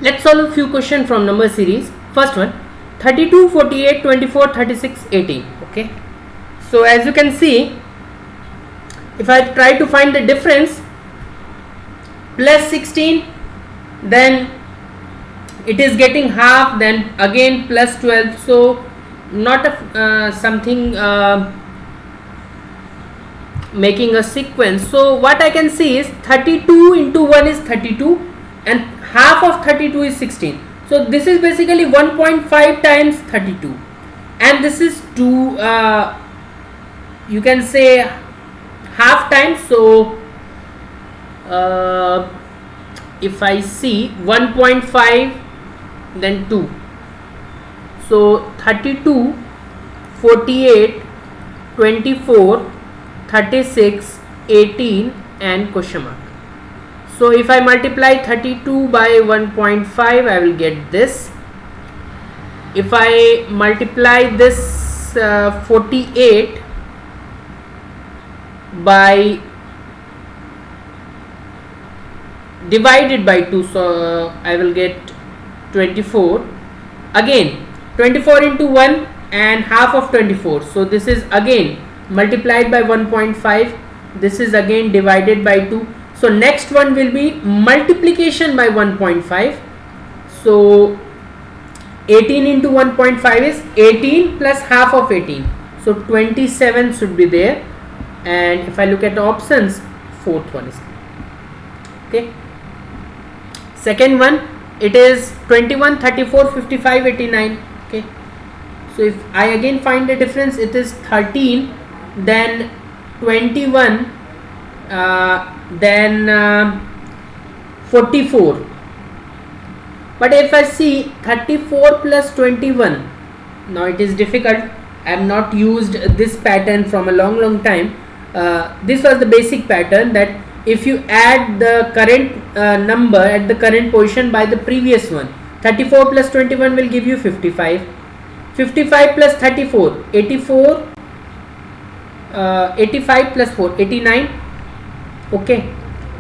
Let's solve a few questions from number series. First one, 32, 48, 24, 36, 18. Okay. So as you can see, if I try to find the difference, plus 16, then it is getting half, then again plus 12. So not a something making a sequence. So what I can see is 32 into 1 is 32 and half of 32 is 16. So this is basically 1.5 times 32 and this is 2, you can say half times. So if I see 1.5 then 2, so 32, 48, 24, 36, 18 and question mark. So if I multiply 32 by 1.5, I will get this. If I multiply this 48 by divided by 2, so I will get 24. Again 24 into 1 and half of 24, so this is again multiplied by 1.5, this is again divided by 2. So next one will be multiplication by 1.5. So 18 into 1.5 is 18 plus half of 18, so 27 should be there. And if I look at the options, fourth one is okay. Second one, it is 21, 34, 55, 89. Okay. So if I again find the difference, it is 13, then 21, then 44. But if I see 34 plus 21, now it is difficult. I have not used this pattern from a long time. This was the basic pattern, that if you add the current number at the current position by the previous one, 34 plus 21 will give you 55. 55 plus 34, 84. 85 plus 4, 89. Okay.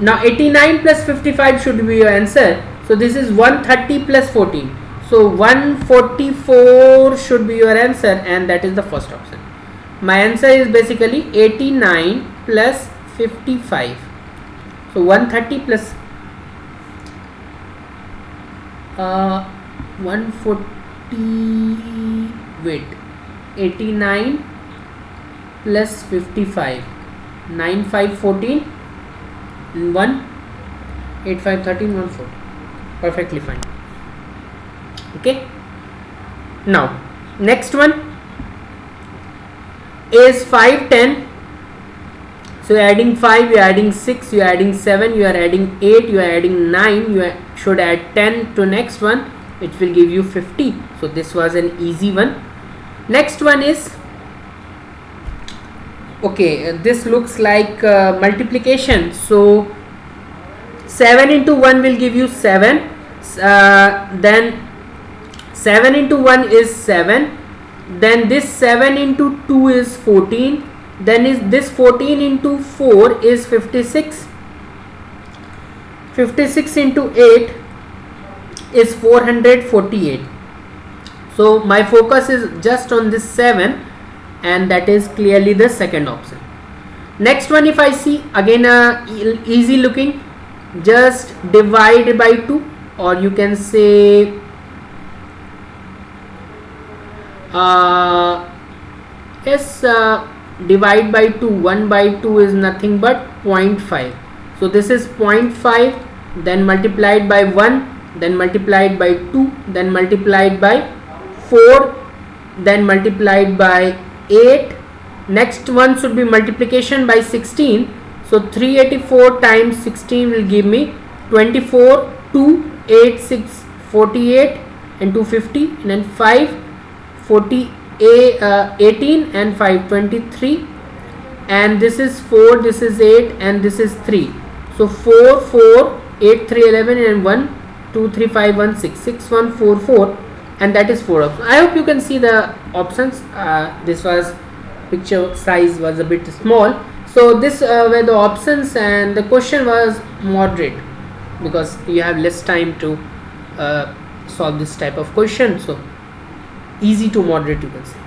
Now 89 plus 55 should be your answer. So this is 130 plus 14. So 144 should be your answer, and that is the first option. My answer is basically 89 plus 55. So 130 plus 140, wait, 89 plus 55, 9, 5, 14, 1, 8, 5, 13, 1, 4. Perfectly fine. Okay. Now next one is 5, 10. So you are adding 5, you are adding 6, you are adding 7, you are adding 8, you are adding 9, you should add 10 to next one, which will give you 50. So this was an easy one. Next one is, okay, this looks like multiplication. So 7 into 1 will give you 7, then 7 into 1 is 7, then this 7 into 2 is 14, then is this 14 into 4 is 56, 56 into 8 is 448. So my focus is just on this 7, and that is clearly the second option. Next one, if I see, again easy looking, just divide by 2, or you can say yes, divide by 2, 1 by 2 is nothing but 0.5. So this is 0.5, then multiplied by 1, then multiplied by 2, then multiplied by 4, then multiplied by 8. Next one should be multiplication by 16. So 384 times 16 will give me 24, 2, 8, 6, 48 and 250, and then 5, 40, 18 and 5, 23, and this is 4, this is 8 and this is 3. So 4, 4, 8, 3, 11 and 1, 2, 3, 5, 1, 6, 6, 1, 4, 4, and that is 4 options. I hope you can see the options. This was picture size was a bit small. So this were the options, and the question was moderate because you have less time to solve this type of question. So easy to moderate, you can say.